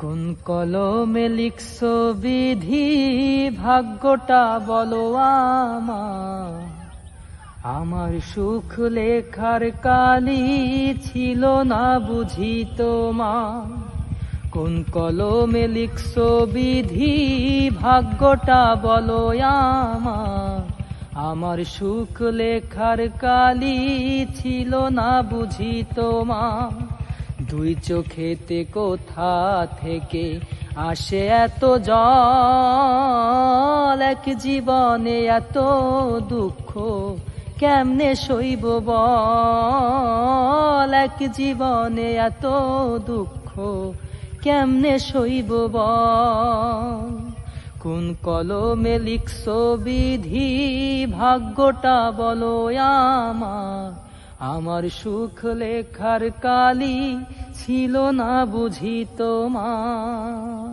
কোন কলমে লিখছো বিধি, ভাগ্যটা বলো আমার সুখ লেখার কালি ছিল না বুঝি তোমার। কোন কলমে লিখছো বিধি, ভাগ্যটা বলো আমার সুখ লেখার কালি ছিল না বুঝি তোমার। দুই চোখেতে কোথা থেকে আসে এত জল, এক জীবনে এত দুঃখ কেমনে সইব বল, এক জীবনে এত দুঃখ কেমনে সইব বল। কোন কলমে লিখছো বিধি, ভাগ্যটা বলো আমার সুখ লেখার কালি ছিল না বুঝি তোমার।